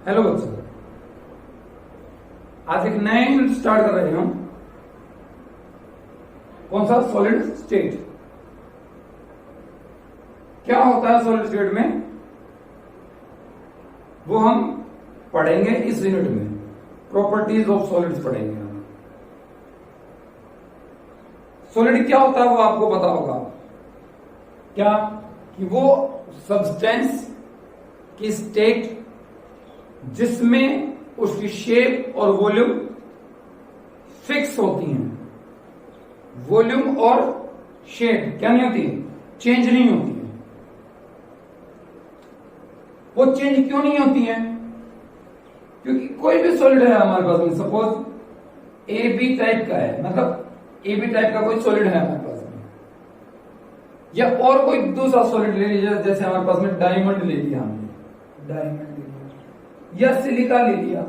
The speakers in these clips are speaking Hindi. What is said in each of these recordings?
हेलो बच्चों, आज एक नया यूनिट स्टार्ट कर रहे हैं हम। कौन सा? Solid state. क्या होता है सॉलिड स्टेट में, वो हम पढ़ेंगे इस यूनिट में। प्रॉपर्टीज ऑफ सॉलिड्स पढ़ेंगे हम। सॉलिड क्या होता है वो आपको पता होगा क्या, कि वो सब्सटेंस की स्टेट जिसमें उसकी शेप और वॉल्यूम फिक्स होती हैं। वॉल्यूम और शेप क्या नहीं होती है, चेंज नहीं होती है। वो चेंज क्यों नहीं होती है? क्योंकि कोई भी सॉलिड है हमारे पास में, सपोज ए बी टाइप का है, मतलब ए बी टाइप का कोई सॉलिड है हमारे पास में, या और कोई दूसरा सॉलिड ले लीजिए, जैसे हमारे पास में डायमंड ले लिया हमने, डायमंड ले लिया या सिलिका ले लिया।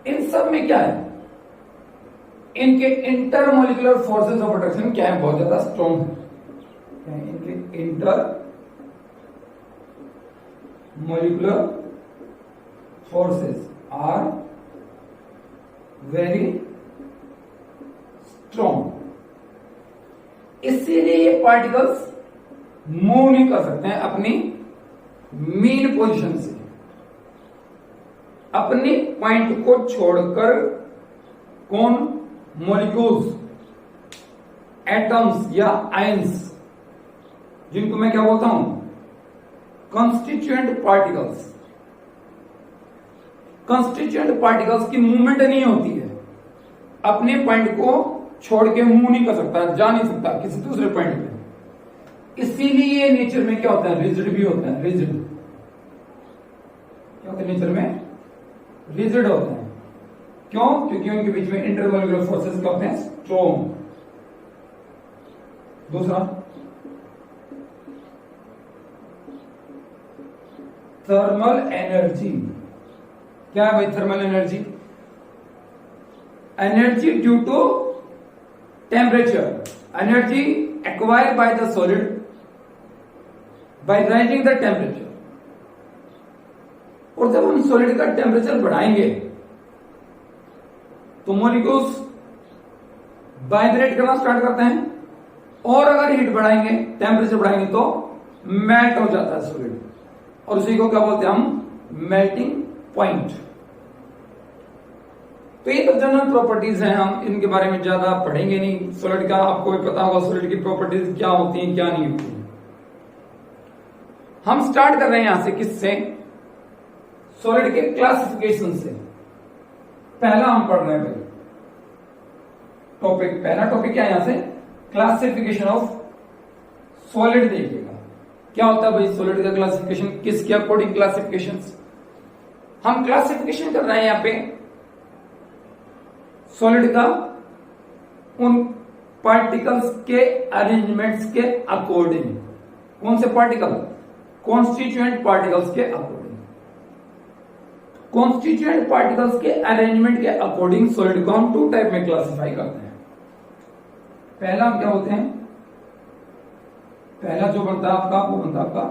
इन सब में क्या है, इनके इंटरमोलिकुलर फोर्सेस ऑफ अट्रैक्शन क्या है, बहुत ज्यादा स्ट्रॉन्ग है। इनके intermolecular forces are very strong, इसीलिए ये पार्टिकल्स मूव नहीं कर सकते हैं अपनी मीन पोजीशन से। अपने पॉइंट को छोड़कर कौन, मॉलिक्यूल्स, एटम्स या आयंस, जिनको मैं क्या बोलता हूं, कॉन्स्टिट्यूएंट पार्टिकल्स। कॉन्स्टिट्यूएंट पार्टिकल्स की मूवमेंट नहीं होती है, अपने पॉइंट को छोड़ के मूव नहीं कर सकता, जा नहीं सकता किसी दूसरे पॉइंट पे। इसीलिए नेचर में क्या होता है, रिजिड भी होता है। रिजिड क्या होता है नेचर में, रिजिड होते हैं। क्यों? क्योंकि उनके बीच में इंटरमोलिकुलर फोर्सेस क्या होते हैं, स्ट्रॉन्ग। दूसरा, थर्मल एनर्जी। क्या है भाई thermal energy? Energy due to temperature, energy acquired by the solid by rising the temperature. और जब हम सॉलिड का टेम्परेचर बढ़ाएंगे तो मॉलिक्यूल्स वाइब्रेट करना स्टार्ट करते हैं, और अगर हीट बढ़ाएंगे, टेम्परेचर बढ़ाएंगे तो मेल्ट हो जाता है सॉलिड, और उसी को क्या बोलते हैं हम, मेल्टिंग पॉइंट। तो ये तो जनरल प्रॉपर्टीज हैं, हम इनके बारे में ज्यादा पढ़ेंगे नहीं। सॉलिड का आपको भी पता होगा, सॉलिड की प्रॉपर्टीज क्या होती हैं क्या नहीं होती हैं। हम स्टार्ट कर रहे हैं यहां से, किससे, सॉलिड के क्लासिफिकेशन से। पहला हम पढ़ रहे हैं भाई टॉपिक, पहला टॉपिक क्या है यहां से, क्लासिफिकेशन ऑफ सॉलिड। देखिएगा क्या होता है भाई सॉलिड का क्लासिफिकेशन, किसके अकॉर्डिंग क्लासिफिकेशन। हम क्लासिफिकेशन कर रहे हैं यहां पे सॉलिड का उन पार्टिकल्स के अरेंजमेंट्स के अकॉर्डिंग। कौन से पार्टिकल, कॉन्स्टिट्यूएंट पार्टिकल्स के अकॉर्डिंग। कॉन्स्टिट्यूएंट पार्टिकल्स के अरेंजमेंट के अकॉर्डिंग सॉलिड को हम टू टाइप में क्लासिफाई करते हैं। पहला हम क्या बोलते हैं, पहला जो बनता है आपका, वो बनता है आपका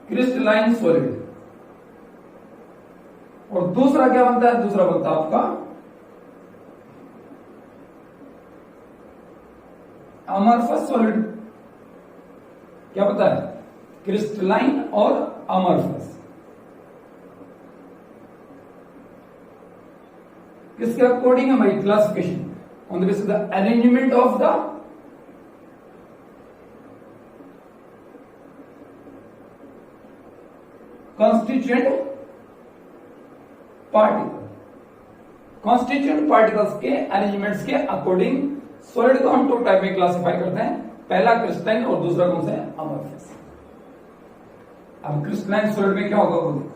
क्रिस्टलाइन सॉलिड, और दूसरा क्या बनता है, दूसरा बनता है आपका अमरफस सॉलिड। क्या पता है, क्रिस्टलाइन और अमरफस। किसके अकॉर्डिंग है भाई classification, on the basis of the arrangement of the constituent particle. Constituent particles के अरेंजमेंट्स के अकॉर्डिंग सॉलिड को हम टू टाइप में क्लासिफाई करते हैं, पहला क्रिस्टलाइन और दूसरा कौन सा है, अमरफस। अब क्रिस्टलाइन सॉलिड में क्या होगा वो देखो।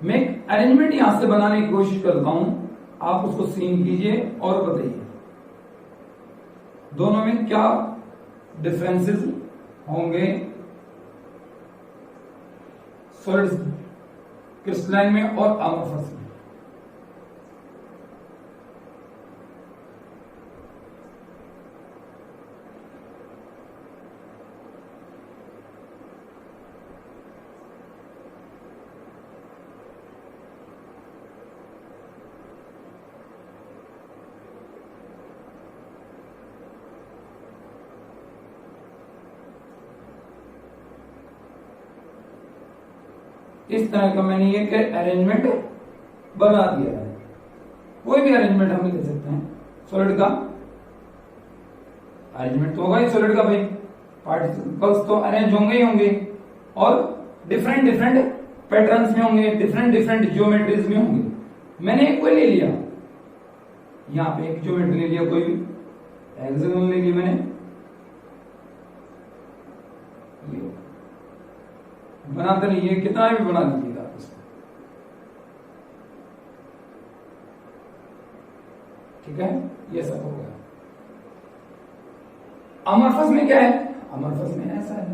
मैं अरेंजमेंट यहां से बनाने की कोशिश करता हूं, आप उसको सीन कीजिए और बताइए दोनों में क्या डिफरेंसेस होंगे सॉलिड क्रिस्टलाइन में और अमरफस में। इस तरह का मैंने ये अरेंजमेंट बना दिया है। कोई भी अरेंजमेंट हम ले सकते हैं सॉलिड का। अरेंजमेंट तो होगा ही सॉलिड का भाई, पार्टिकल्स तो अरेंज होंगे ही होंगे और डिफरेंट डिफरेंट पैटर्न्स में होंगे, डिफरेंट डिफरेंट ज्योमेट्रीज में होंगे। मैंने एक कोई ले लिया, यहां पे एक ज्योमेट्री ले लिया, कोई भी हेक्सागोन ले लिया मैंने, ये बनाते नहीं, ये कितना भी बना लीजिएगा आप इसको, ठीक है। ये सब हो गया। अमरफस में क्या है? अमरफस में ऐसा है,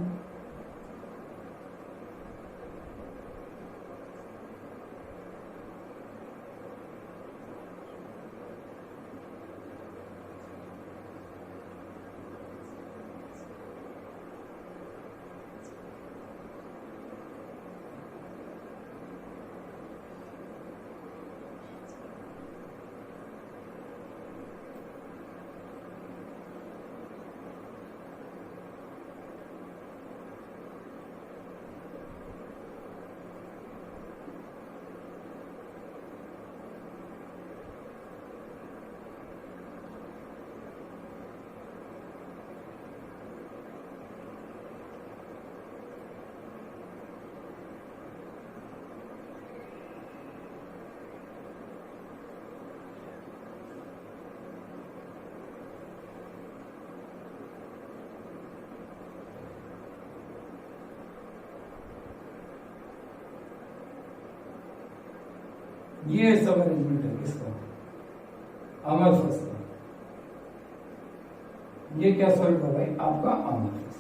ये सब अरेंजमेंट है किसका? अमरफस का। ये क्या सॉलिड है भाई? आपका अमरफस।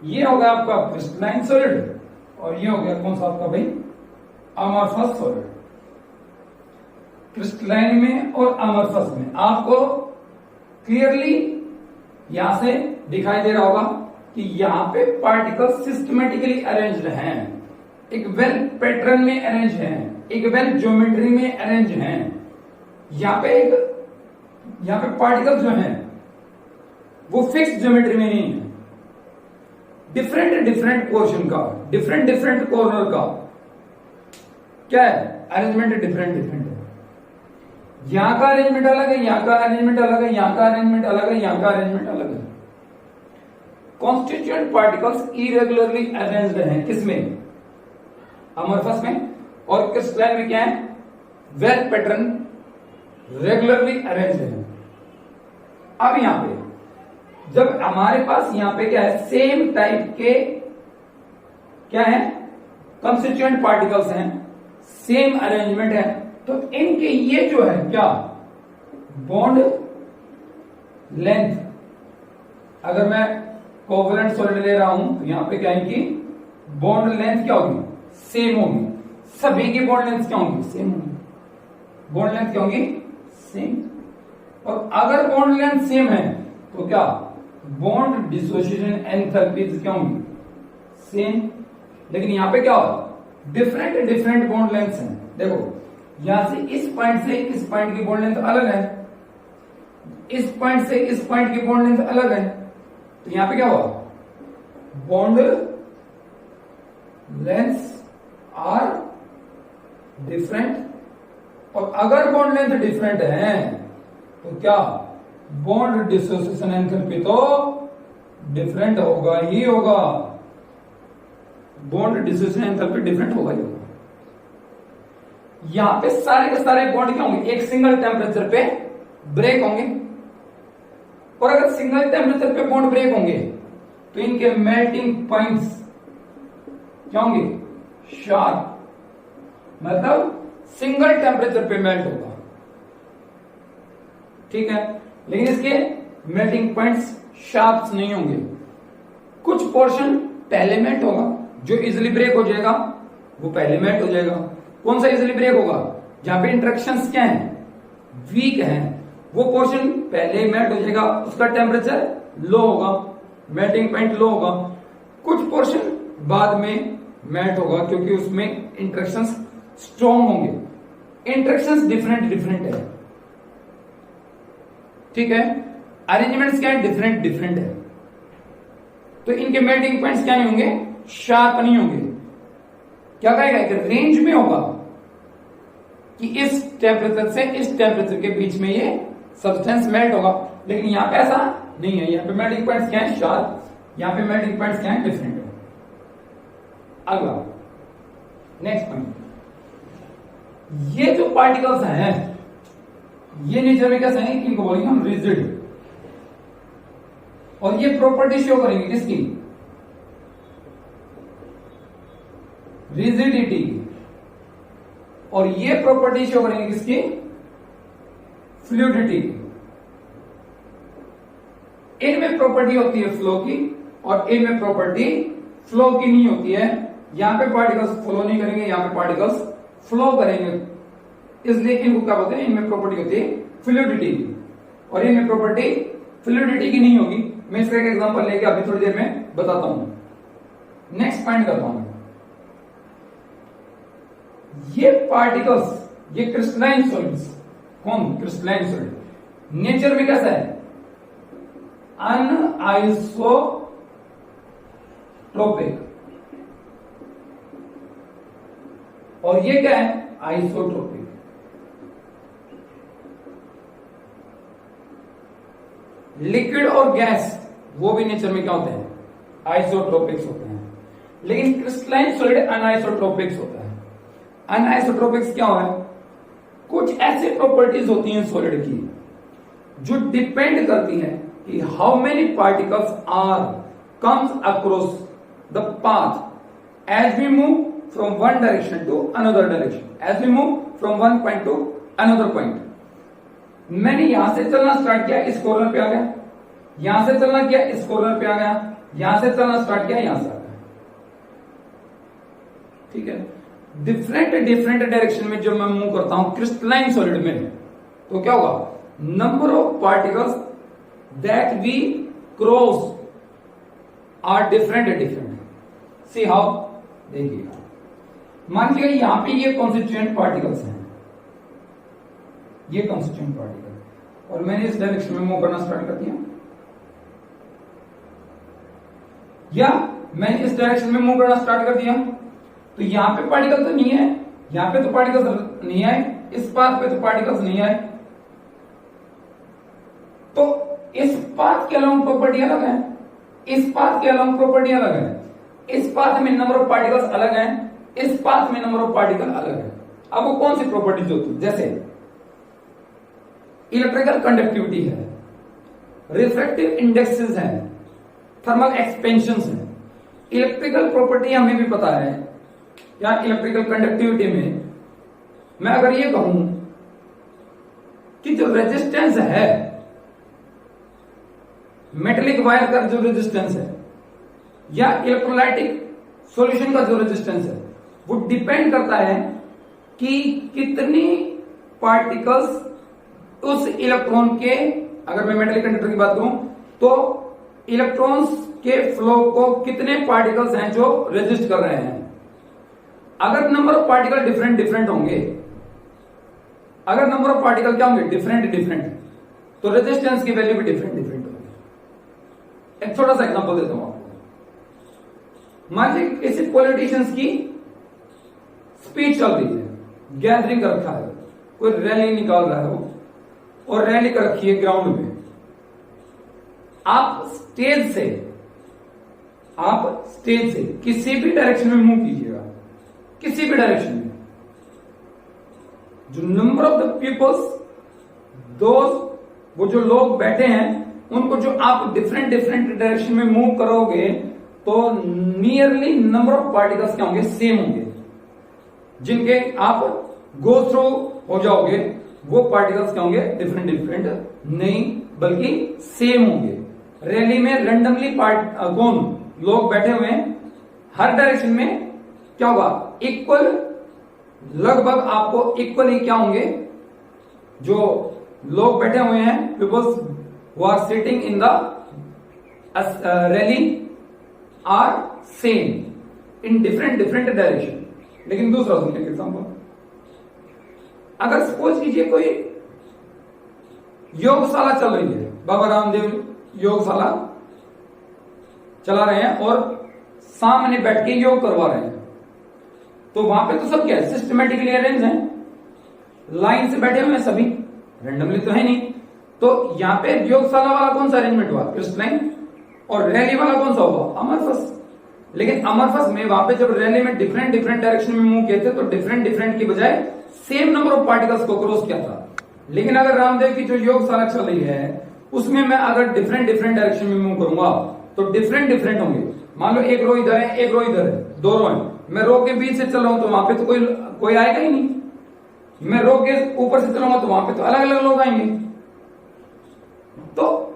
ये हो गया आपका क्रिस्टलाइन सॉलिड और ये हो गया कौन सा आपका भाई? Amorphous solid. क्रिस्टलाइन में और अमरफस में आपको क्लियरली यहां से दिखाई दे रहा होगा कि यहां पे पार्टिकल्स सिस्टमेटिकली अरेंज्ड हैं, एक वेल पैटर्न में अरेंज हैं, एक वेल ज्योमेट्री में अरेंज हैं। यहां पे पार्टिकल्स जो हैं वो फिक्स ज्योमेट्री में नहीं है, डिफरेंट डिफरेंट पोर्शन का, डिफरेंट डिफरेंट कॉर्नर का क्या है? अरेंजमेंट डिफरेंट डिफरेंट है। यहां का अरेंजमेंट अलग है, यहां का अरेंजमेंट अलग है, यहां का अरेंजमेंट अलग है, यहां का अरेंजमेंट अलग है। कॉन्स्टिट्यूएंट पार्टिकल्स इरेगुलरली अरेंज्ड हैं किसमें? अमरफस में। और क्रिस्टलाइन में क्या है? वेल पैटर्न रेगुलरली अरेंज्ड है। अब यहां पे जब हमारे पास यहां पे क्या है? सेम टाइप के क्या है? कंस्टिट्यूएंट पार्टिकल्स हैं, सेम अरेंजमेंट है, तो इनके ये जो है क्या? Bond length. अगर मैं कोवलेंट सॉलिड ले रहा हूं तो यहां पे क्या है कि बॉन्ड लेंथ क्या होगी? सेम होगी। सभी की बॉन्ड लेंथ क्या होंगी? सेम होंगी। बॉन्ड लेंथ क्या होंगी? सेम। और अगर बॉन्ड लेंथ सेम है तो क्या? बॉन्ड डिसोसिएशन एंथैल्पीज क्या होंगी? सेम। लेकिन यहां पे क्या होगा? डिफरेंट डिफरेंट बॉन्ड लेंथ्स हैं। देखो यहां से इस पॉइंट से इस पॉइंट की बॉन्ड लेंथ अलग है, इस पॉइंट से इस पॉइंट की बॉन्ड लेंथ अलग है, तो यहां पे क्या होगा? Bond lengths are different. और अगर बॉन्ड लेंथ डिफरेंट है तो क्या? बॉन्ड डिसोसिएशन एंथैल्पी तो डिफरेंट होगा ही होगा। बॉन्ड डिसोसिएशन एंथैल्पी डिफरेंट होगा ही होगा। यहां पे सारे के सारे बॉन्ड क्या होंगे? एक सिंगल टेम्परेचर पे ब्रेक होंगे। और अगर सिंगल टेम्परेचर पे बॉन्ड ब्रेक होंगे तो इनके मेल्टिंग पॉइंट्स क्या होंगे? शार्प। मतलब सिंगल टेम्परेचर पे मेल्ट होगा, ठीक है। लेकिन इसके मेल्टिंग पॉइंट्स शार्प्स नहीं होंगे। कुछ पोर्शन पहले मेल्ट होगा, जो इजिली ब्रेक हो जाएगा वो पहले मेल्ट हो जाएगा। कौन सा इजिली ब्रेक होगा? जहां पे इंटरेक्शंस क्या है? वीक है, वो पोर्शन पहले मेल्ट हो जाएगा, उसका टेम्परेचर लो होगा, मेल्टिंग पॉइंट लो होगा। कुछ पोर्शन बाद में मेल्ट होगा क्योंकि उसमें इंटरेक्शंस स्ट्रॉन्ग होंगे। इंटरेक्शंस डिफरेंट डिफरेंट है, ठीक है। अरेंजमेंट्स क्या है? डिफरेंट डिफरेंट है, तो इनके मेल्टिंग पॉइंट्स क्या नहीं होंगे? शार्प नहीं होंगे। क्या कहेगा, एक रेंज में होगा कि इस टेम्परेचर से इस टेम्परेचर के बीच में ये सब्सटेंस मेल्ट होगा। लेकिन यहां पे ऐसा नहीं है, यहां पे मेल्टिंग पॉइंट्स क्या है, शार्प, यहां पे मेल्टिंग पॉइंट्स क्या है, डिफरेंट है। अगला नेक्स्ट पॉइंट, ये जो पार्टिकल्स हैं ये नेचर में कैसे हैं, इनको बोलेंगे हम रिजिड, और ये प्रॉपर्टी शो करेंगे किसकी, रिजिडिटी की, और ये प्रॉपर्टी शो करेंगे किसकी, फ्लूइडिटी की। इनमें प्रॉपर्टी होती है फ्लो की और इनमें प्रॉपर्टी फ्लो की नहीं होती है। यहां पे पार्टिकल्स फ्लो नहीं करेंगे, यहां पे पार्टिकल्स फ्लो करेंगे, इसलिए इनको क्या बोलते हैं, इनमें प्रॉपर्टी होती है फ्लूइडिटी की और इनमें प्रॉपर्टी फ्लूइडिटी की नहीं होगी। मैं इसका एक एग्जांपल लेके अभी थोड़ी देर में बताता हूं। नेक्स्ट पॉइंट करता हूं, ये पार्टिकल्स, ये क्रिस्टलाइन सॉलिड्स, कौन, क्रिस्टलाइन सॉलिड, नेचर में कैसा है, अनआइसोट्रोपिक, और ये क्या है, आइसोट्रोपिक। लिक्विड और गैस वो भी नेचर में क्या होते हैं, आइसोट्रोपिक्स होते हैं, लेकिन क्रिस्टलाइन सॉलिड अनआइसोट्रोपिक्स होता है। अनआइसोट्रोपिक्स क्या है, कुछ ऐसे प्रॉपर्टीज होती हैं सॉलिड की जो डिपेंड करती हैं कि how many particles are comes across the path as we move from one direction to another direction, as we move from one point to another point. मैंने यहां से चलना स्टार्ट किया, इस कॉर्नर पे आ गया, यहां से चलना किया, इस कॉर्नर पे आ गया, यहां से चलना स्टार्ट किया, यहां से आ गया, ठीक है। डिफरेंट डिफरेंट डायरेक्शन में जब मैं मूव करता हूं क्रिस्टलाइन सॉलिड में, तो क्या होगा, number of particles that we cross are different different. See how, देखिएगा, मान लीजिए यहां पे ये कॉन्स्टिट्यूएंट पार्टिकल्स हैं, ये कॉन्स्टिट्यूएंट पार्टिकल, और मैंने इस डायरेक्शन में मूव करना स्टार्ट कर दिया, या मैंने इस डायरेक्शन में मूव करना स्टार्ट कर दिया, तो यहां पे पार्टिकल तो नहीं है, यहां पे तो पार्टिकल्स नहीं आए, इस पाथ पे तो पार्टिकल्स नहीं आए, तो इस पाथ के अलोंग प्रॉपर्टी अलग है, इस पाथ के अलोंग प्रॉपर्टी अलग है, इस पाथ में नंबर ऑफ पार्टिकल्स अलग हैं, इस पाथ में नंबर ऑफ पार्टिकल अलग है। अब वो कौन सी प्रॉपर्टीज होती है, जैसे इलेक्ट्रिकल कंडक्टिविटी है, रिफ्रैक्टिव इंडेक्सेस है, थर्मल एक्सपेंशन है। इलेक्ट्रिकल प्रॉपर्टी हमें भी पता है, या इलेक्ट्रिकल कंडक्टिविटी में मैं अगर ये कहूं कि जो रेजिस्टेंस है, मेटेलिक वायर का जो रेजिस्टेंस है, या इलेक्ट्रोलाइटिक सॉल्यूशन का जो रेजिस्टेंस है, वो डिपेंड करता है कि कितनी पार्टिकल्स उस इलेक्ट्रॉन के, अगर मैं मेटेलिक कंडक्टर की बात करूं तो इलेक्ट्रॉन्स के फ्लो को कितने पार्टिकल्स हैं जो रेजिस्ट कर रहे हैं। अगर number of particle different different होंगे, अगर नंबर ऑफ पार्टिकल क्या होंगे, डिफरेंट डिफरेंट, तो रेजिस्टेंस की वैल्यू भी डिफरेंट डिफरेंट होगी। एक छोटा सा एग्जांपल देता हूं आपको। मान लीजिए किसी पॉलिटिशियंस की स्पीच चल रही है, गैदरिंग कर रखा है, कोई रैली निकाल रहा है वो, और रैली कर रखी है ग्राउंड में। आप स्टेज से किसी भी डायरेक्शन में मूव कीजिएगा, किसी भी डायरेक्शन में, जो नंबर ऑफ द पीपल्स, वो जो लोग बैठे हैं, उनको जो आप डिफरेंट डिफरेंट डायरेक्शन में मूव करोगे तो नियरली नंबर ऑफ पार्टिकल्स क्या होंगे, सेम होंगे। जिनके आप गो थ्रू हो जाओगे वो पार्टिकल्स क्या होंगे, डिफरेंट डिफरेंट नहीं बल्कि सेम होंगे। रैली में रेंडमली कौन लोग बैठे हुए हैं, हर डायरेक्शन में क्या होगा, इक्वल, लगभग आपको इक्वली क्या होंगे, जो लोग बैठे हुए हैं, peoples who are sitting in the rally are same in different different direction. लेकिन दूसरा सुनिए एग्जांपल, अगर सपोज कीजिए कोई योगशाला चल रही है, बाबा रामदेव योगशाला चला रहे हैं और सामने बैठ के योग करवा रहे हैं, तो वहां पे तो सब क्या है, सिस्टमेटिकली अरेंज है, लाइन से बैठे हुए हैं सभी, रेंडमली तो है नहीं। तो यहाँ पे प्रयोगशाला वाला कौन सा अरेंजमेंट हुआ, क्रिस्टलाइन, और रैली वाला कौन सा हुआ, अमरफस। लेकिन अमरफस में वहां पे जब रैली में डिफरेंट डिफरेंट डायरेक्शन में मूव किए थे तो डिफरेंट डिफरेंट की बजाय सेम नंबर ऑफ पार्टिकल्स को क्रॉस किया था। लेकिन अगर रामदेव की जो प्रयोगशाला चल रही है उसमें मैं अगर डिफरेंट डिफरेंट डायरेक्शन में मूव करूंगा तो डिफरेंट डिफरेंट होंगे। मान लो एक रो इधर है, एक रो इधर है, दो रो है, मैं रो के बीच से चल रहा हूं तो वहां पे तो कोई आएगा ही नहीं। मैं रो के ऊपर से चलूंगा तो वहां पे तो अलग अलग लोग आएंगे। तो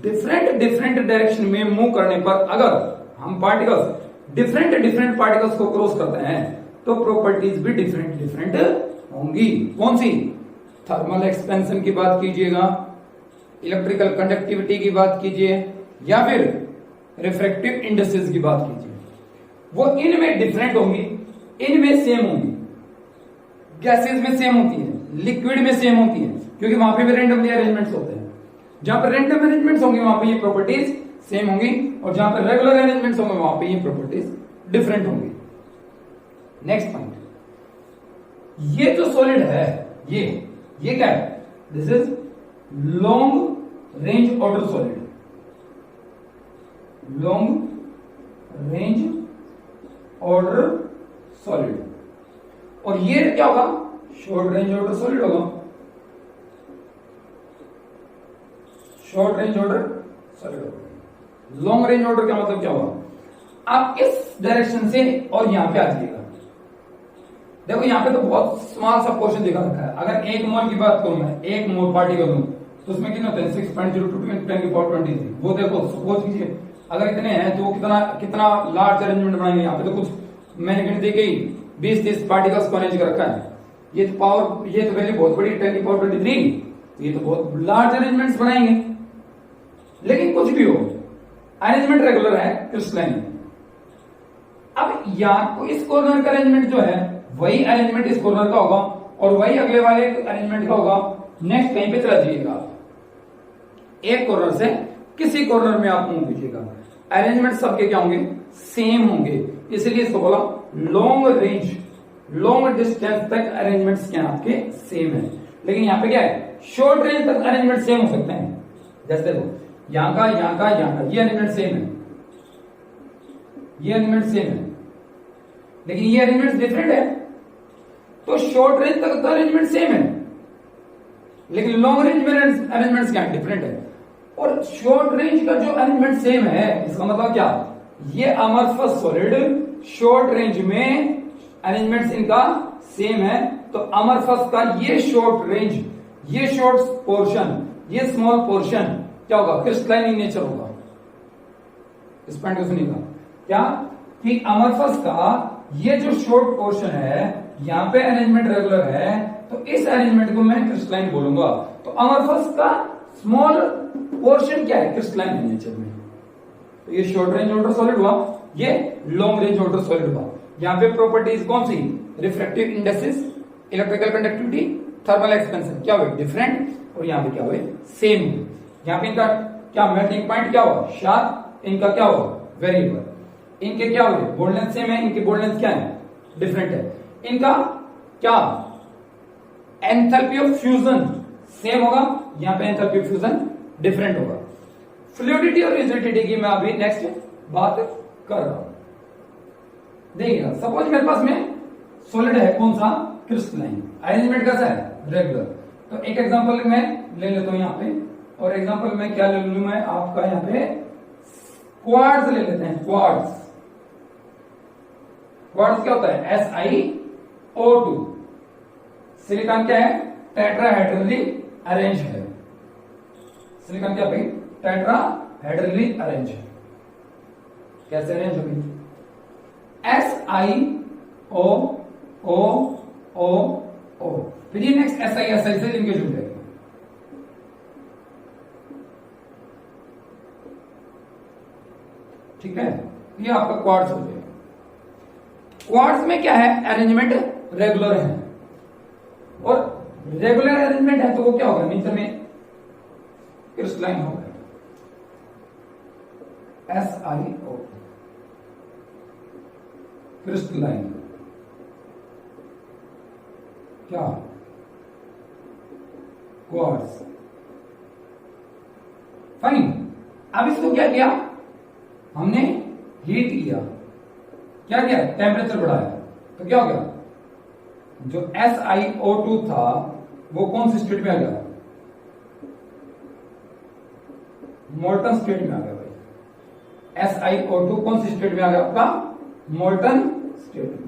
डिफरेंट डिफरेंट डायरेक्शन में मूव करने पर अगर हम पार्टिकल्स डिफरेंट डिफरेंट पार्टिकल्स को क्रॉस करते हैं तो प्रॉपर्टीज भी डिफरेंट डिफरेंट होंगी। कौन सी, थर्मल एक्सपेंशन की बात कीजिएगा, इलेक्ट्रिकल कंडक्टिविटी की बात कीजिए, या फिर रिफ्रैक्टिव इंडेक्सेस की बात कीजिए, वो इनमें डिफरेंट होंगी, इनमें सेम होंगी। गैसेस में सेम होती है, लिक्विड में सेम होती है, क्योंकि वहां पे भी रैंडमली अरेंजमेंट्स होते हैं। जहां पर रैंडम अरेंजमेंट्स होंगे वहां पे ये प्रॉपर्टीज सेम होंगी, और जहां पर रेगुलर अरेंजमेंट्स होंगे वहां पे ये प्रॉपर्टीज डिफरेंट होंगी। नेक्स्ट पॉइंट, ये जो सॉलिड है ये क्या है, this is long range order solid, long range order solid. और ये क्या होगा, शॉर्ट रेंज ऑर्डर सॉलिड होगा, शॉर्ट रेंज ऑर्डर सॉलिड होगा। लॉन्ग रेंज ऑर्डर का मतलब क्या होगा, आप इस डायरेक्शन से और यहां पे आ जाइएगा। देखो यहां पे तो बहुत स्मॉल सा पोर्शन दिखा रखा है। अगर एक मोल की बात करूं मैं, एक मोल पार्टिकल हूं तो उसमें कितने होते हैं, 6.02 × 10⁻23। वो देखो सपोज कीजिए अगर इतने हैं तो कितना कितना लार्ज अरेंजमेंट बनाएंगे। यहाँ पे तो कुछ मैंने गिनती की 20-30 पार्टिकल्स को अरेंज कर रखा है। ये तो वैल्यू बहुत बड़ी, 10⁻23, ये तो बहुत लार्ज अरेंजमेंट्स बनाएंगे। लेकिन कुछ भी हो, अरेंजमेंट रेगुलर है क्रिस्टलाइन। अब यहाँ इस कॉर्नर का अरेंजमेंट जो है वही अरेंजमेंट इस कॉर्नर का होगा, और वही अगले वाले अरेंजमेंट का होगा। नेक्स्ट कहीं पे चला जाइएगा, एक कॉर्नर से किसी कॉर्नर में आप मूव कीजिएगा, अरेंजमेंट सबके क्या होंगे, सेम होंगे। इसलिए इसको बोला लॉन्ग रेंज, लॉन्ग डिस्टेंस तक अरेंजमेंट्स क्या आपके सेम है। लेकिन यहाँ पे क्या है, शॉर्ट रेंज तक अरेंजमेंट सेम हो सकते हैं। जैसे देखो यहां का ये अरेंजमेंट सेम है, ये अरेंजमेंट सेम है, लेकिन ये अरेंजमेंट डिफरेंट है। तो शॉर्ट रेंज तक का अरेंजमेंट सेम है, लेकिन लॉन्ग रेंज में अरेंजमेंट्स क्या डिफरेंट है। और शॉर्ट रेंज का जो अरेंजमेंट सेम है, इसका मतलब क्या, ये अमरफस सॉलिड शॉर्ट रेंज में अरेंजमेंट्स इनका सेम है। तो अमरफस का ये शॉर्ट रेंज, ये शॉर्ट पोर्शन, ये स्मॉल पोर्शन क्या होगा, क्रिस्टलाइन इन नेचर होगा। इस पॉइंट को सुनिएगा क्या, कि अमरफस का ये जो शॉर्ट पोर्शन है, यहां पे अरेंजमेंट रेगुलर है, तो इस अरेंजमेंट को मैं क्रिस्टलाइन बोलूंगा। तो अमरफस का स्मॉल पोर्शन क्या है, क्रिस्टलाइन इन नेचर में। तो ये शॉर्ट रेंज ऑर्डर सॉलिड हुआ, ये लॉन्ग रेंज ऑर्डर सॉलिड हुआ। यहां पे प्रॉपर्टीज कौन सी, refractive indexes, electrical conductivity, thermal expansion क्या हुए, डिफरेंट, और यहां पे क्या हुए, सेम। यहां पे इनका क्या मेल्टिंग पॉइंट क्या हुआ, शार्प, इनका क्या हुआ, वेरिएबल। इनके क्या हुए, बोल्डनेस सेम है, इनकी बोल्डनेस क्या है, डिफरेंट है। इनका क्या एंथैल्पी ऑफ फ्यूजन सेम होगा, यहां पे एंथैल्पी ऑफ फ्यूजन डिफरेंट होगा। फ्लूइडिटी और रिजिडिटी की मैं अभी नेक्स्ट बात कर रहा हूं। देखिएगा सपोज मेरे पास में सॉलिड है, कौन सा, क्रिस्टलाइन, अरेंजमेंट कैसा है, रेगुलर। तो एक एग्जांपल मैं ले लेता हूं यहां पे, और एग्जांपल मैं क्या ले लूं, मैं आपका यहां पे क्वार्ट्ज ले लेते हैं। क्वार्ट्ज क्या होता है, SiO2। सिलिकॉन क्या है, टेट्राहेड्रली अरेंज है। सिलिकॉन क्या भाई, टेट्राहेड्रली अरेंज है। कैसे अरेंज होगी, SiO. फिर ये नेक्स्ट Si से लिंकेज हो जाएगी। ठीक है, ये आपका क्वार्ट्ज हो जाएगा। क्वार्ट्ज में क्या है, अरेंजमेंट रेगुलर है, और रेगुलर अरेंजमेंट है तो वो क्या होगा, नेचर में क्रिस्टलाइन होगा, SiO, क्रिस्टलाइन। क्या, क्वार्ट्स। फाइन। अब इसको क्या किया हमने, हीट किया, क्या किया, टेम्परेचर बढ़ाया, तो क्या हो गया, जो SiO2 था वो कौन सी स्टेट में आ गया, मोल्टन स्टेट में आ गया भाई। SiO2 कौन सी स्टेट में आ गया आपका, मोल्टन स्टेट में।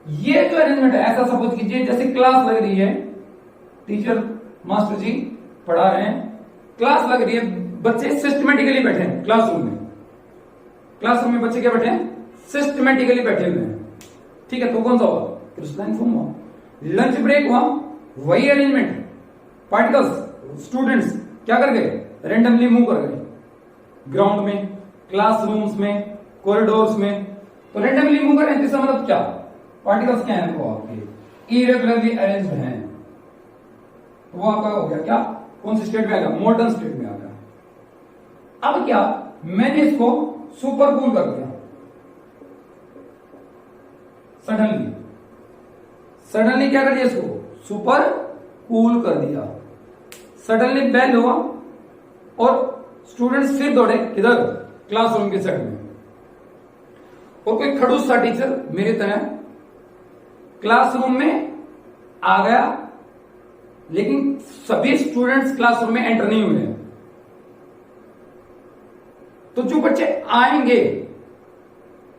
ये जो अरेंजमेंट है, ऐसा सपोज कीजिए जैसे क्लास लग रही है, टीचर मास्टर जी पढ़ा रहे हैं, क्लास लग रही है, बच्चे सिस्टमेटिकली बैठे हैं क्लासरूम में। क्लासरूम में बच्चे क्या बैठे हैं, सिस्टमेटिकली बैठे हुए हैं, ठीक है। तो कौन सा हुआ, क्रिस्टलाइन फॉर्म हुआ। लंच ब्रेक हुआ, वही अरेंजमेंट, पार्टिकल्स, स्टूडेंट्स क्या कर गए, रेंडमली मूव कर गए ग्राउंड में, क्लासरूम्स में, कॉरिडोर्स में, तो रेंडमली मूव कर रहे हैं। इसका मतलब क्या, पार्टिकल्स क्या है, वो आपके इरेगुलरली अरेंज्ड हैं, वो आपका हो गया क्या, कौन सी स्टेट में आ गया, मोल्टन स्टेट में आ गया। अब क्या, मैंने इसको सुपर कूल कर दिया, सडनली क्या कर दिया, इसको सुपर कूल कर दिया। सडनली बेल हुआ और स्टूडेंट्स फिर दौड़े किधर, क्लासरूम के साइड में, और कोई खड़ूस सा टीचर मेरी तरह क्लासरूम में आ गया, लेकिन सभी स्टूडेंट्स क्लासरूम में एंटर नहीं हुए हैं। तो जो बच्चे आएंगे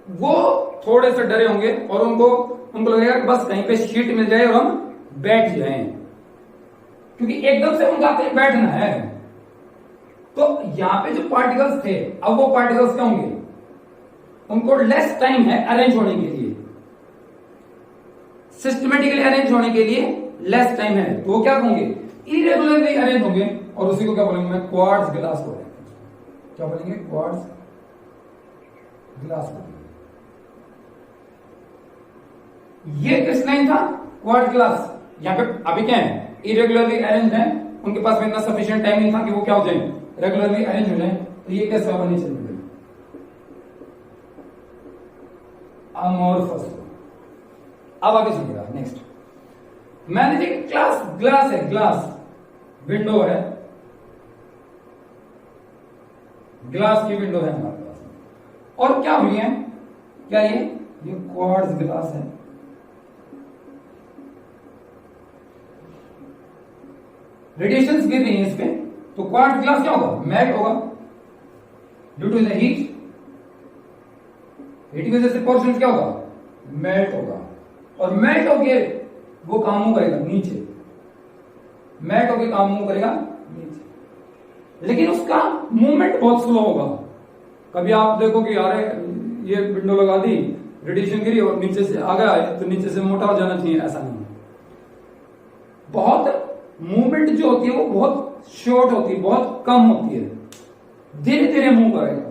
वो थोड़े से डरे होंगे और उनको लगेगा कि बस कहीं पे सीट मिल जाए और हम बैठ जाएं, क्योंकि एकदम से उनका कहीं बैठना है। तो यहां पे जो पार्टिकल्स थे, अब वो पार्टिकल्स क्या होंगे, उनको लेस टाइम है अरेंज होने के लिए, सिस्टमेटिकली अरेंज होने के लिए लेस टाइम है, तो वो क्या होंगे, इरेगुलरली अरेंज होंगे, और उसी को क्या बोलेंगे, मैं क्वार्ट्ज ग्लास बोलेंगे। क्या बोलेंगे, क्वार्ट्ज ग्लास बोलेंगे। ये क्रिस्टलाइन था, क्वार्ट्ज ग्लास। यहां पे अभी क्या है, इरेगुलरली अरेंज है, उनके पास में इतना सफिशिएंट टाइम नहीं था कि वो क्या हो जाए, रेगुलरली अरेंज हो जाए। तो ये कैसे होगा, नीचे मिल अमोर्फस। अब आगे सुनिएगा नेक्स्ट। मान लीजिए क्लास ग्लास है, ग्लास विंडो है, ग्लास की विंडो है हमारे पास, और क्या हुई है, क्या ये क्वार्ट्ज ग्लास है। रेडिएशंस गिर रही हैं इस पे, तो क्वार्ट्ज ग्लास क्या होगा, मेल्ट होगा ड्यू टू द हीट की वजह से पोर्शन क्या होगा, मेल्ट होगा, और मेल्ट होके वो काम करेगा नीचे, मेल्ट होके काम करेगा नीचे, लेकिन उसका मूवमेंट बहुत स्लो होगा। कभी आप देखो कि यार ये विंडो लगा दी, रेडिएशन गिरी और नीचे से आ गया, तो नीचे से मोटा हो जाना चाहिए, ऐसा नहीं। बहुत मूवमेंट जो होती है वो बहुत शॉर्ट होती है, बहुत कम होती है, धीरे धीरे मूव करेगा।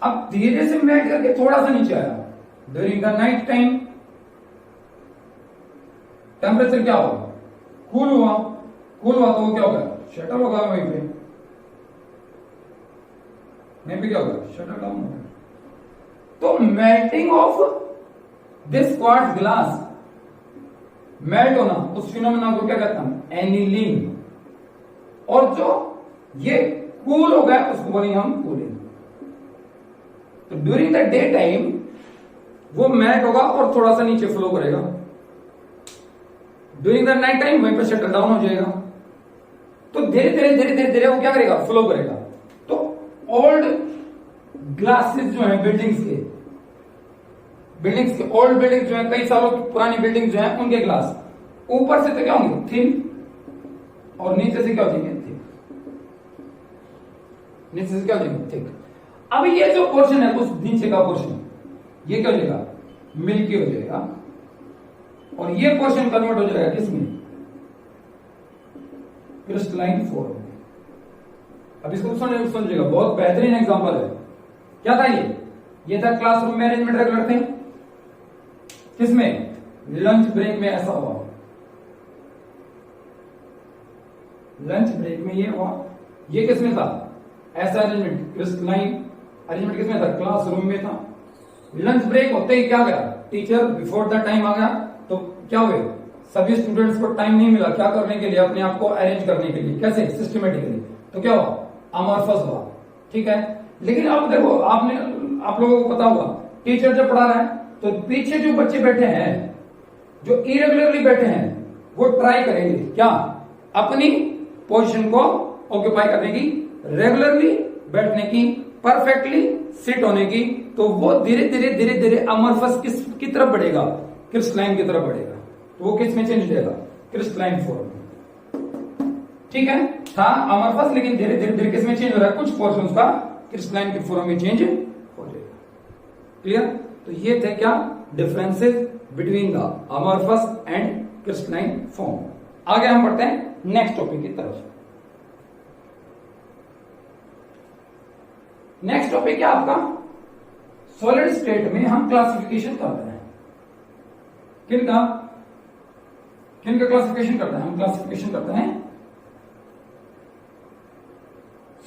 अब धीरे से मेल्ट करके थोड़ा सा नीचे आया, during the night time temperature क्या होगा, कूल हुआ, तो वो क्या होगा, शटर होगा वहीं पे क्या होगा, शटर डाउन होगा। तो melting of this quartz glass, melt होना, उस फिनोमेना को क्या कहता हूं, एनीलिंग, और जो ये कूल हो गया उसको बोलेंगे हम कूलिंग। तो ड्यूरिंग द डे टाइम वो मेल्ट होगा और थोड़ा सा नीचे फ्लो करेगा, ड्यूरिंग द नाइट टाइम वहीं पर शटर डाउन हो जाएगा। तो धीरे धीरे धीरे धीरे धीरे वो क्या करेगा, फ्लो करेगा। तो ओल्ड ग्लासेस जो है बिल्डिंग्स के ओल्ड बिल्डिंग जो है, कई सालों की पुरानी बिल्डिंग जो है, उनके ग्लास ऊपर से तो क्या होंगे, थिन, और नीचे से क्या हो जाएंगे, थिक, नीचे से क्या हो जाएंगे, थिक। अब ये जो पोर्शन है, उस नीचे का पोर्शन, ये क्या हो जाएगा, मिल्की हो जाएगा, और ये पोर्शन कन्वर्ट हो जाएगा किसमें, क्रिस्टलाइन फॉर्म में। अब इसको समझिएगा, बहुत बेहतरीन एग्जांपल है। क्या था ये था क्लासरूम में अरेंजमेंट रेगुलर थे, किसमें, लंच ब्रेक में ऐसा हुआ, लंच ब्रेक में ये हुआ। ये किसमें था, ऐसा अरेंजमेंट, क्रिस्टलाइन अरेंजमेंट किसमें था, क्लासरूम में था। लंच ब्रेक होते ही क्या गया, टीचर बिफोर द टाइम आ गया, तो क्या हुए, सभी स्टूडेंट्स को टाइम नहीं मिला क्या करने के लिए, अपने आप को अरेंज करने के लिए, कैसे सिस्टमेटिकली, तो क्या हुआ, अमॉर्फस हुआ। ठीक है, लेकिन अब देखो आप लोगों को पता होगा, टीचर जब पढ़ा रहा है तो पीछे जो बच्चे बैठे हैं, जो इरेगुलरली बैठे हैं, वो ट्राई करेंगे क्या, अपनी पोजीशन को ऑक्यूपाई करने की, रेगुलरली बैठने की, परफेक्टली सिट होने की। तो वो धीरे धीरे धीरे धीरे अमॉर्फस की तरफ बढ़ेगा, क्रिस्टलाइन की तरफ बढ़ेगा। तो वो किस में चेंज हो जाएगा, क्रिस्टलाइन फॉर्म में। ठीक है, था अमॉर्फस, लेकिन धीरे धीरे धीरे किस में चेंज हो रहा है, कुछ पोर्शन का क्रिस्टलाइन की फॉर्म में चेंज हो जाएगा। क्लियर, तो ये थे क्या differences between the amorphous and crystalline form. आगे हम बढ़ते हैं नेक्स्ट टॉपिक की तरफ। नेक्स्ट टॉपिक क्या आपका, सॉलिड स्टेट में हम क्लासिफिकेशन करते हैं, किनका क्लासिफिकेशन करते हैं, हम क्लासिफिकेशन करते हैं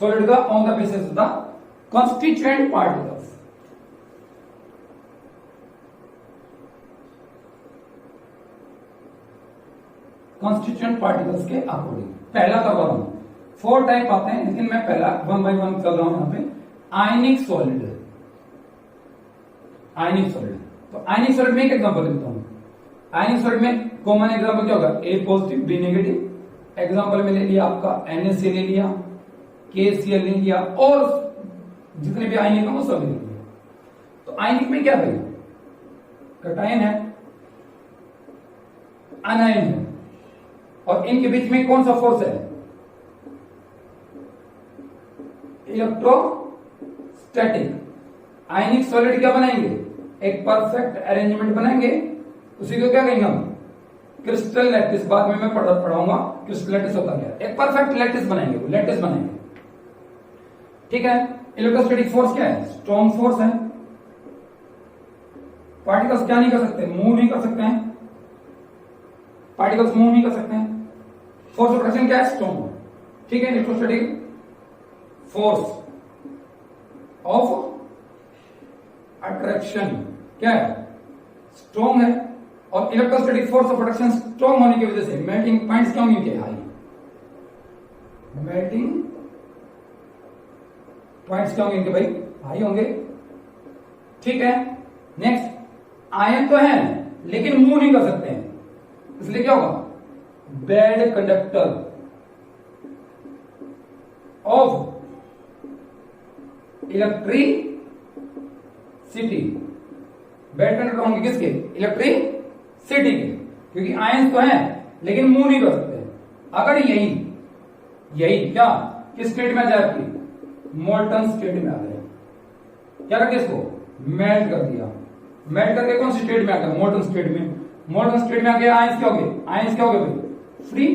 सॉलिड का on the basis of the constituent particles. Constituent particles के अकॉर्डिंग पहला करवा रहा हूं, 4 टाइप आते हैं, लेकिन मैं पहला 1 बाय 1 कर रहा हूं। यहां पे आयनिक सॉलिड, आयनिक सॉलिड, तो आयनिक सॉलिड में एक एग्जांपल देता हूं। आयनिक सॉलिड में कॉमन एग्जांपल क्या होगा, ए पॉजिटिव बी नेगेटिव। एग्जांपल में ले लिया आपका NaCl ले लिया, KCl ले लिया, और जितने भी आयनिक है वो सब ले लिया। तो आयनिक में क्या भाई, कटायन है, अनायन है, और इनके बीच में कौन सा फोर्स है, इलेक्ट्रोस्टैटिक। आयनिक सॉलिड क्या बनाएंगे, एक परफेक्ट अरेंजमेंट बनाएंगे, उसी को क्या कहेंगे हम, क्रिस्टल लैटिस। बाद में मैं पढ़ाऊंगा क्रिस्टल लैटिस होता क्या, एक परफेक्ट लैटिस बनाएंगे, लैटिस बनाएंगे। ठीक है, इलेक्ट्रोस्टैटिक फोर्स क्या है, स्ट्रॉन्ग फोर्स है। पार्टिकल्स क्या नहीं कर सकते, मूव नहीं कर सकते हैं, पार्टिकल्स मूव नहीं कर सकते हैं। फोर्स ऑफ अट्रैक्शन क्या है, स्ट्रॉन्ग। ठीक है, इलेक्ट्रोस्टैटिक फोर्स ऑफ अट्रैक्शन क्या है, स्ट्रॉन्ग है। और electrostatic force of attraction strong होने की वजह से मेल्टिंग पॉइंट्स क्या होंगे, हाई, मेल्टिंग पॉइंट्स क्या होंगे भाई, हाई होंगे। ठीक है, नेक्स्ट, आयन तो है लेकिन मूव नहीं कर सकते हैं, इसलिए क्या होगा, bad conductor of electricity. Bad conductor होंगे किसके, इलेक्ट्रिसिटी के, क्योंकि आयंस तो हैं लेकिन मूव नहीं कर सकते। अगर यही क्या किस स्टेट में आ जाए, आपकी मोल्टन स्टेट में आ गया, क्या करके इसको मेल्ट कर दिया, मेल्ट करके कौन सी स्टेट में आ गया, मोल्टन स्टेट में। मोल्टन स्टेट में आ गया, आयंस क्या हो गए, आयंस क्या हो गए भाई, फ्री।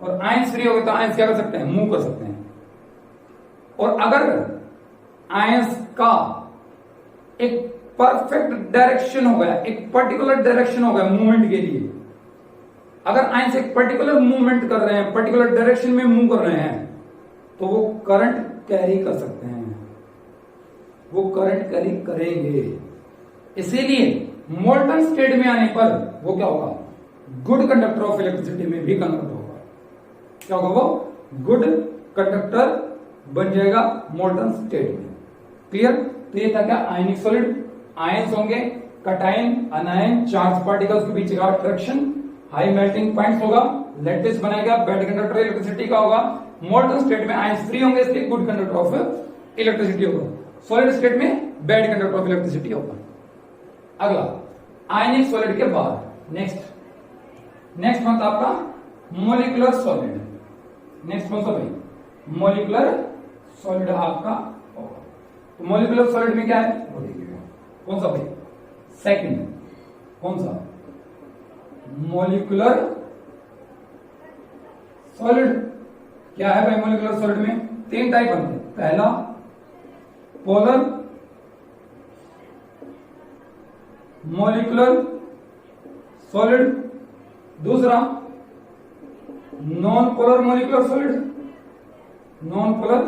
और आयंस फ्री हो गए तो आयंस क्या कर सकते हैं, मूव कर सकते हैं। और अगर आयंस का एक परफेक्ट डायरेक्शन हो गया, एक पर्टिकुलर डायरेक्शन हो गया मूवमेंट के लिए, अगर आयंस एक पर्टिकुलर मूवमेंट कर रहे हैं, पर्टिकुलर डायरेक्शन में मूव कर रहे हैं, तो वो करंट कैरी कर सकते हैं, वो करंट कैरी करेंगे। इसीलिए मोल्टन स्टेट में आने पर वो क्या होगा, गुड कंडक्टर ऑफ इलेक्ट्रिसिटी में भी कन्वर्ट होगा। क्या होगा, वो गुड कंडक्टर बन जाएगा मोल्टन स्टेट में। क्लियर, तो ये था क्या, आयनिक सॉलिड। आयंस होंगे कटायन, अनायन, चार्ज पार्टिकल्स के बीच का अट्रैक्शन, हाई मेल्टिंग पॉइंट्स होगा, लैटिस बनाएगा, बैड कंडक्टर इलेक्ट्रिसिटी का होगा। मोल्टन स्टेट में आयंस फ्री होंगे, इसलिए गुड कंडक्टर ऑफ इलेक्ट्रिसिटी होगा। सॉलिड स्टेट में बैड कंडक्टर ऑफ इलेक्ट्रिसिटी होगा। अगला आयनिक सॉलिड के बाद नेक्स्ट मंथ आपका मोलिकुलर सॉलिड। नेक्स्ट कौन सा भाई, मोलिकुलर सॉलिड आपका होगा। तो मोलिकुलर सॉलिड में क्या है, कौन सा भाई, सेकंड, कौन सा, मोलिकुलर सॉलिड। क्या है भाई मोलिकुलर सॉलिड में, 3 टाइप बनते हैं। पहला पोलर मोलिकुलर सॉलिड, दूसरा non polar molecular solid, non polar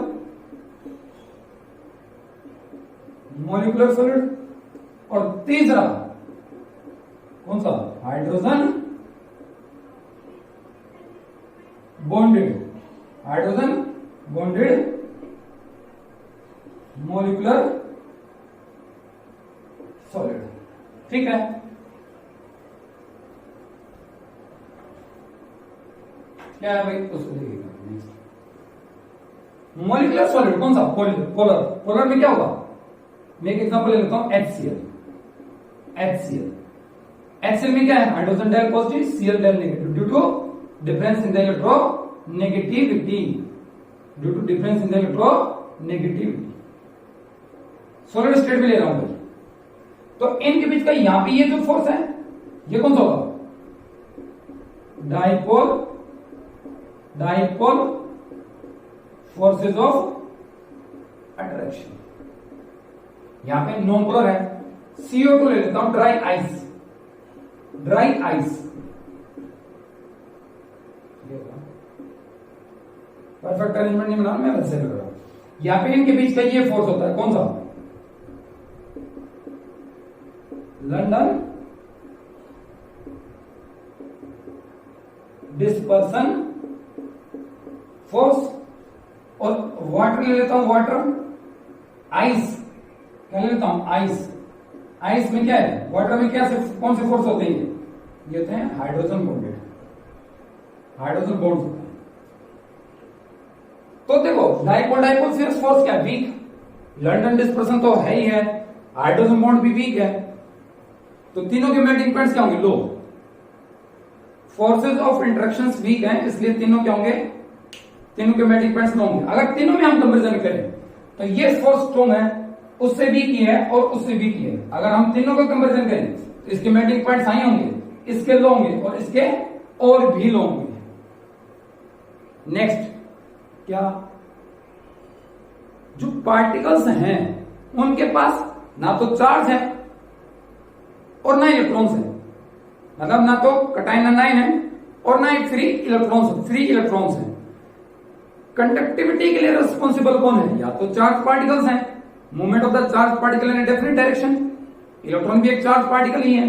molecular solid, और तीसरा कौन सा? Hydrogen bonded, hydrogen bonded molecular solid. ठीक है, क्या है भाई? उसको देखिएगा। मॉलिक्यूलर सॉलिड कौन सा? पोलर। पोलर में क्या होगा? मैं एक एग्जांपल ले लेता हूं, HCl। HCl में क्या है? Hydrogen dial positive, Cl dial negative, due to difference in the electronegativity, due to difference in the electronegativity. Solid state में ले रहा हूं भाई, तो इनके बीच का यहां पे ये जो फोर्स है, ये कौन सा होगा? Dipole forces of attraction. यहां पे नॉन पोलर है, CO2 ले लेता हूं, ड्राई आइस। परफेक्ट अरेंजमेंट नहीं बना, मैं वैसे लग रहा हूं। यहां पे इनके बीच का ये फोर्स होता है, कौन सा? London dispersion force. और वाटर ले लेता हूं, वाटर आइस, क्या ले लेता हूं? आइस में क्या है? वाटर में क्या कौन से फोर्स होते हैं? ये होते हैं हाइड्रोजन बॉन्डेड, हाइड्रोजन बॉन्ड्स होते हैं। तो देखो डाइपोल फोर्स क्या? वीक। लंदन डिस्पर्सन तो है ही है, हाइड्रोजन बॉन्ड भी वीक है, तो तीनों के मेल्टिंग पॉइंट्स क्या होंगे? लो। फोर्सेज ऑफ इंटरेक्शंस वीक हैं, इसलिए तीनों क्या होंगे? तीनों के मेल्टिंग पॉइंट्स लो होंगे। अगर तीनों में हम कंपैरिजन करें तो ये फोर्स स्ट्रॉन्ग है, उससे भी की है और उससे भी की है। अगर हम तीनों का कंपैरिजन करें तो इसके मेल्टिंग पॉइंट्स हाई होंगे, इसके लो होंगे और इसके और भी लो होंगे। नेक्स्ट क्या? जो पार्टिकल्स हैं उनके पास ना तो चार्ज है और ना इलेक्ट्रॉन्स है, मतलब ना तो कटाइन आनाइन है और ना ही फ्री इलेक्ट्रॉन्स है। कंडक्टिविटी के लिए रिस्पॉन्सिबल कौन है? या तो चार्ज पार्टिकल्स हैं, movement of the charge particle in definite direction. Electron भी एक चार्ज पार्टिकल ही है,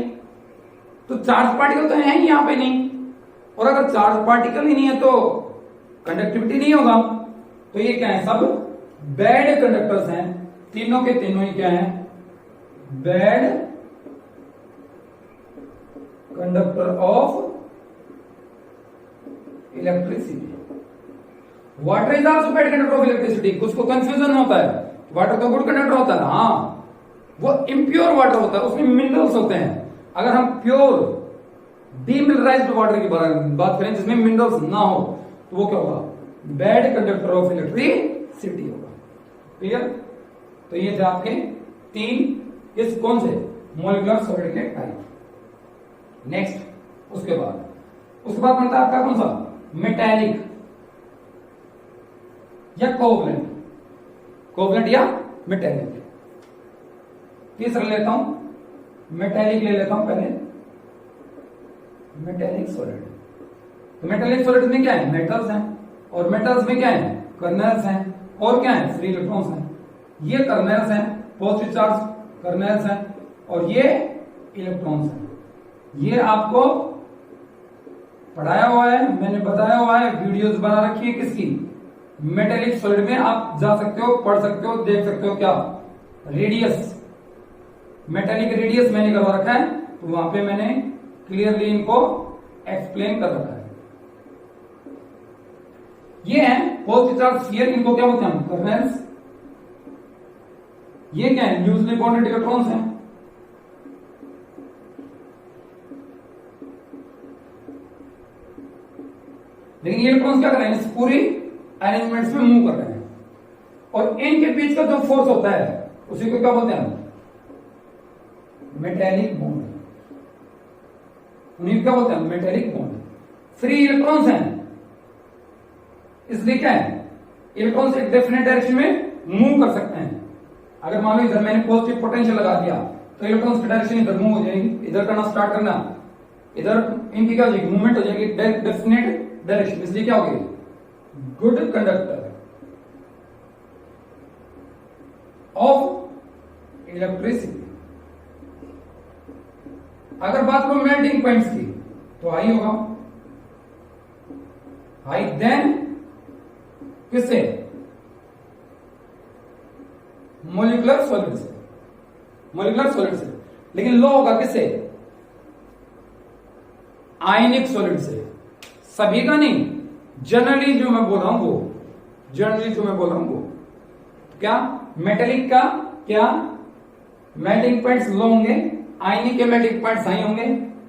तो चार्ज पार्टिकल तो है ही यहां पे नहीं, और अगर चार्ज पार्टिकल ही नहीं है तो कंडक्टिविटी नहीं होगा। तो ये क्या है? सब बैड कंडक्टर्स हैं, तीनों के तीनों ही क्या है? Bad conductor of electricity. Water is also bad conductor of electricity. कुछ को कंफ्यूजन होता है, वाटर तो गुड कंडक्टर होता है। हाँ, वो इम्प्योर वाटर होता है, उसमें मिनरल्स होते हैं। अगर हम प्योर डीमिनरलाइज्ड वाटर की बात करें जिसमें मिनरल्स ना हो, तो वो क्या होगा? बैड कंडक्टर ऑफ इलेक्ट्रिसिटी होगा। क्लियर? तो ये थे आपके तीन कौन से? मॉलिक्यूलर सॉलिड के टाइप। नेक्स्ट उसके बाद बनता है आपका कौन सा? मेटेलिक या कोवलेंट या मेटेलिक। तीसरा लेता हूं, मेटेलिक ले लेता हूं पहले, मेटेलिक सॉलिड। तो मेटेलिक सॉलिड में क्या है? मेटल्स हैं, और मेटल्स में क्या है? कर्नल्स हैं, और क्या है? फ्री इलेक्ट्रॉन्स हैं। ये कर्नल्स हैं, पॉजिटिव चार्ज कर्नल्स हैं, और ये इलेक्ट्रॉन्स हैं। ये आपको पढ़ाया हुआ है, मैंने बताया हुआ है, वीडियोस बना रखी है किसकी? मेटेलिक सॉलिड में आप जा सकते हो, पढ़ सकते हो, देख सकते हो। क्या? रेडियस, मेटेलिक रेडियस मैंने करवा रखा है, तो वहां पे मैंने क्लियरली इनको एक्सप्लेन कर रखा है। ये है पॉजिटिव चार्ज स्फीयर, इनको क्या बोलते हैं? कर्नल्स। ये क्या है? न्यूक्लियरली बॉन्डेड इलेक्ट्रॉन्स हैं। लेकिन ये इलेक्ट्रॉन्स क्या कर रहे हैं? इस पूरी अरेंजमेंट्स में मूव कर रहे हैं, और इनके बीच का जो फोर्स होता है उसी को क्या बोलते हैं? Metallic bond. उन्हीं क्या बोलते हैं? Metallic bond. फ्री इलेक्ट्रॉन्स हैं, इसलिए क्या है? इलेक्ट्रॉन्स एक डेफिनेट डायरेक्शन में मूव कर सकते हैं। अगर मान लो इधर मैंने पॉजिटिव पोटेंशियल लगा दिया, तो इलेक्ट्रॉन्स की डायरेक्शन इधर मूव हो जाएगी, इधर करना स्टार्ट करना, इधर इनकी क्या हो जाएगी? मूवमेंट हो जाएगी डेफिनेट डायरेक्शन। इसलिए क्या होगी? Good conductor of electricity. अगर बात करो मेल्टिंग पॉइंट्स की तो हाई होगा, हाई देन किससे, मोलिकुलर सॉलिड से, मोलिकुलर सॉलिड से। लेकिन लो होगा किससे, आयनिक सॉलिड से। सभी का नहीं, जनरली जो मैं बोल रहा हूं वो, जनरली जो मैं बोल रहा हूं वो क्या, मेटेलिक का क्या मेल्टिंग पॉइंट्स लो होंगे, आयनिक के मेल्टिंग पॉइंट्स हाई होंगे,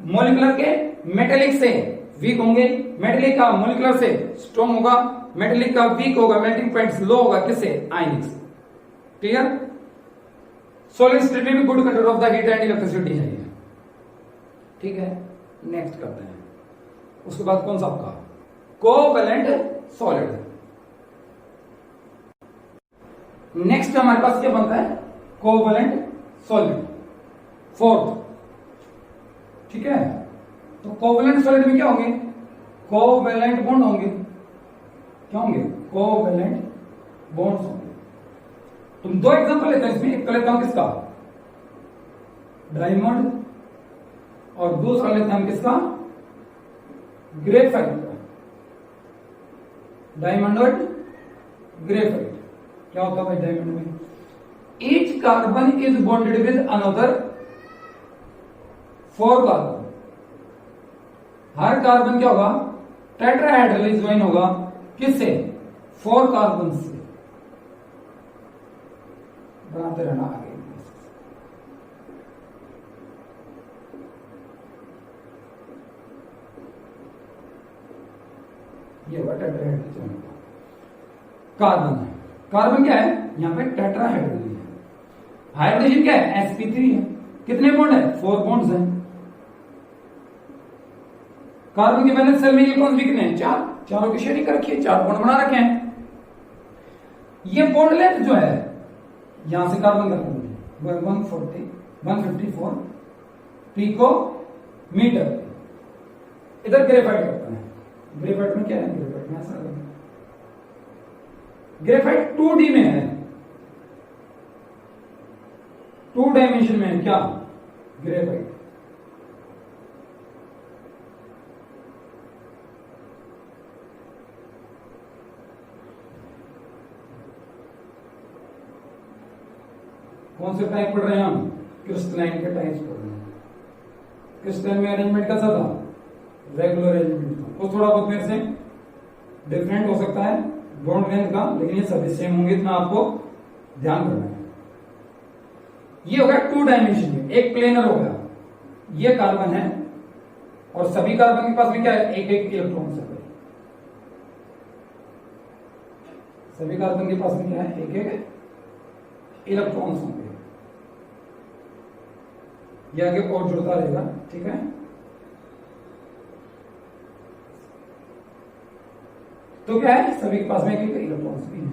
मोलिकुलर के मेटेलिक से वीक होंगे, मेटेलिक का मोलिकुलर से स्ट्रॉन्ग होगा, मेटेलिक का वीक होगा, मेल्टिंग पॉइंट्स लो होगा किससे, आयनिक से। क्लियर। सॉलिड स्टेट में भी good control of the heat and electricity है ये। ठीक है, नेक्स्ट करते हैं। उसके बाद कौन सा आपका कोवैलेंट सॉलिड। नेक्स्ट हमारे पास क्या बनता है, कोवैलेंट सॉलिड, फोर्थ। ठीक है, तो कोवैलेंट सॉलिड में क्या होंगे, कोवैलेंट बॉन्ड होंगे। क्या होंगे, कोवैलेंट बॉन्ड्स होंगे। तुम दो एग्जांपल लेते हैं इसमें, एक तो लेता हूं किसका, डायमंड, और दूसरा लेते हैं किसका, ग्रेफाइट का। डायमंड और ग्रेफाइट क्या होता है भाई डायमंड में, each carbon is bonded with another 4 carbon. Her carbon क्या होगा, टेट्राहेड्रली ज्वाइन होगा किससे, 4 कार्बन से। बनाते रहना आगे। ये होगा टेट्राहेड्रली ज्वाइन होगा। कार्बन है, कार्बन क्या है, यहां पे टेट्राहेड्रली है। हाइड्रोजन क्या है, sp3 है। कितने बॉन्ड है, 4 बॉन्ड्स हैं। कार्बन के वैलेंस शेल में इलेक्ट्रॉन्स भी कितने हैं, 4, चारों की शेयरिंग कर रखी है, 4 बॉन्ड बना रखे हैं। ये बॉन्ड लेंथ जो है, यहां से कार्बन का 154 पिको मीटर। इधर ग्रेफाइट करते हैं, ग्रेफाइट में क्या है, ग्रेफाइट में ऐसा है, ग्रेफाइट 2D में है, 2 डायमेंशन में है क्या, ग्रेफाइट। कौन से टाइप पढ़ रहे हैं हम, क्रिस्टलाइन के टाइप्स पढ़ रहे हैं। क्रिस्टलाइन में अरेंजमेंट कैसा था, रेगुलर अरेंजमेंट था। कुछ थोड़ा बहुत मेरे से डिफरेंट हो सकता है बॉन्ड लेंथ का, लेकिन ये सभी सेम होंगे, इतना आपको ध्यान रखना है। ये हो गया 2 डायमेंशन में, एक प्लेनर हो गया, ये कार्बन है और सभी कार्बन के पास में क्या है, एक एक इलेक्ट्रॉन है। सभी कार्बन के पास में क्या है, एक एक इलेक्ट्रॉन्स होंगे। ये आगे और जुड़ता रहेगा। ठीक है, तो क्या है, सभी के पास में एक इलेक्ट्रॉन्स भी है।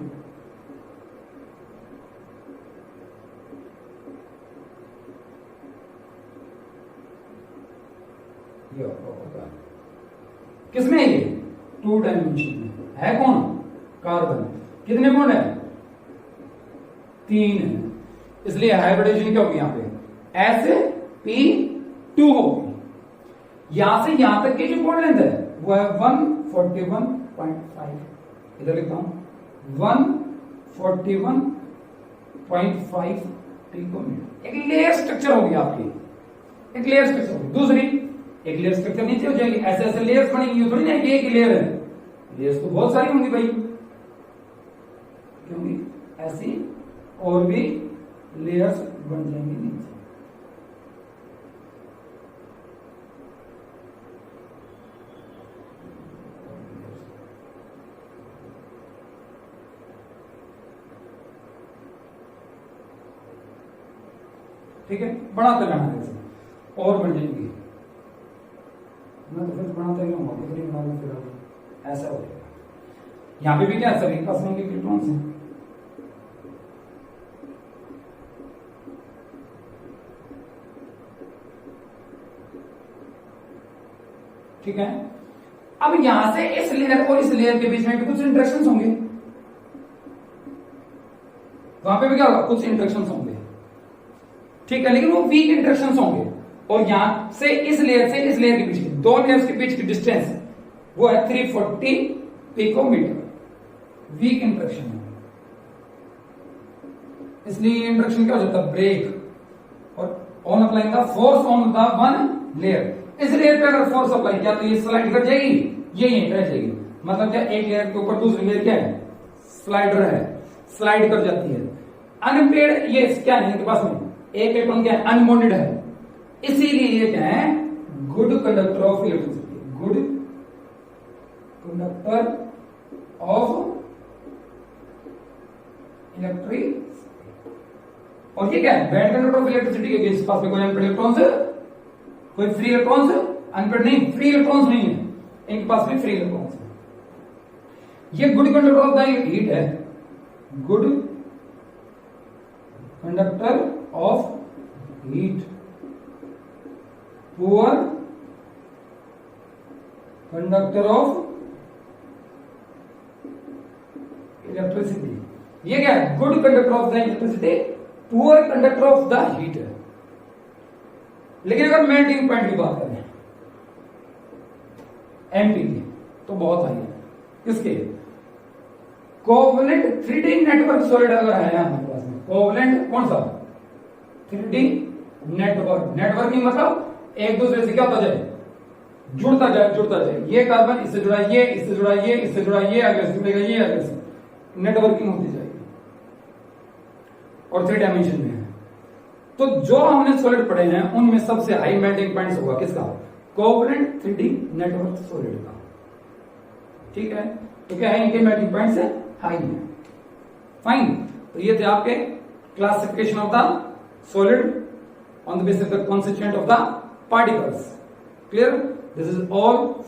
ये होगा किसमें, ये 2 डायमेंशन में है। कौन, कार्बन। कितने बॉन्ड है, 3 है। इसलिए हाइब्रिडेशन क्या होगी यहाँ पे, sp2 होगी। यहां से यहां तक की जो बॉन्ड लेंथ है वो है 141.5। इधर लिखता हूं 141.5 पिकोमीटर। एक लेयर स्ट्रक्चर होगी आपकी, एक लेयर स्ट्रक्चर होगी। दूसरी एक लेयर स्ट्रक्चर नीचे हो जाएगी, ऐसे ऐसे लेयर्स बनेंगी। थोड़ी ना कि एक लेयर है, लेयर्स तो बहुत सारी होंगी भाई, क्योंकि ऐसी और भी लेयर्स बन जाएंगी नीचे। ठीक है, बढ़ाते रहना ऐसे और बन जाएंगी। मैं तो फिर बनाते ही रहूंगा, कितनी बना लूं फिर ऐसा हो जाएगा। यहां पे भी क्या सभी के पास में इलेक्ट्रॉन्स हैं। ठीक है, अब यहां से इस लेयर और इस लेयर के बीच में भी कुछ इंटरेक्शंस होंगे। वहां पे भी क्या होगा, कुछ इंटरेक्शंस होंगे। ठीक है, लेकिन वो वीक इंटरेक्शंस होंगे। और यहां से इस लेयर के बीच की, दो लेयर्स के बीच की डिस्टेंस वो है 340 पिकोमीटर। वीक इंट्रैक्शन है, इसलिए इंट्रैक्शन क्या हो जाता है, ब्रेक। और on applying the force on the one layer, इस लेयर पे अगर फोर्स अप्लाई किया तो ये स्लाइड कर जाएगी, ये यहीं रह जाएगी। मतलब क्या, एक लेयर के ऊपर दूसरी लेयर क्या है, स्लाइडर है, स्लाइड कर जाती है। अनपेड ये क्या है इनके पास में, एक इलेक्ट्रॉन क्या है, अनबॉन्डेड है, इसीलिए ये क्या है, good conductor of electricity, good conductor of electricity. और ये क्या है, बैड कंडक्टर ऑफ इलेक्ट्रिसिटी के केस पास में कोई अनपेड इलेक्ट्रॉन्स, कोई फ्री इलेक्ट्रॉन्स, अनपेड नहीं, फ्री इलेक्ट्रॉन्स नहीं है इनके पास में, फ्री इलेक्ट्रॉन्स है। ये good conductor of the heat है, good conductor of heat, poor conductor of electricity. ये क्या है, good conductor of the electricity, poor conductor of the heat है। लेकिन अगर मेल्टिंग पॉइंट की बात करें एमपी की, तो बहुत हाई है। किसके, कोवलेंट 3D नेटवर्क सॉलिड अगर है हमारे पास में, कोवलेंट कौन सा, 3D नेटवर्क, नेटवर्किंग मतलब एक दूसरे से क्या होता जाए, जुड़ता जाए, ये कार्बन इससे जुड़ा, ये इससे जुड़ा, ये इससे जुड़ा, ये आगे से जुड़ेगा, ये आगे से, नेटवर्किंग होती जाएगी और 3 डायमेंशन में है। तो जो हमने सॉलिड पढ़े हैं उनमें सबसे हाई मेल्टिंग पॉइंट होगा किसका, कोवलेंट 3D नेटवर्क सॉलिड का। ठीक है, तो क्या है, इनके मेल्टिंग पॉइंट से हाई है। फाइन, तो ये थे आपके classification of the solid on the basis of the constituent of the particles. Clear? This is all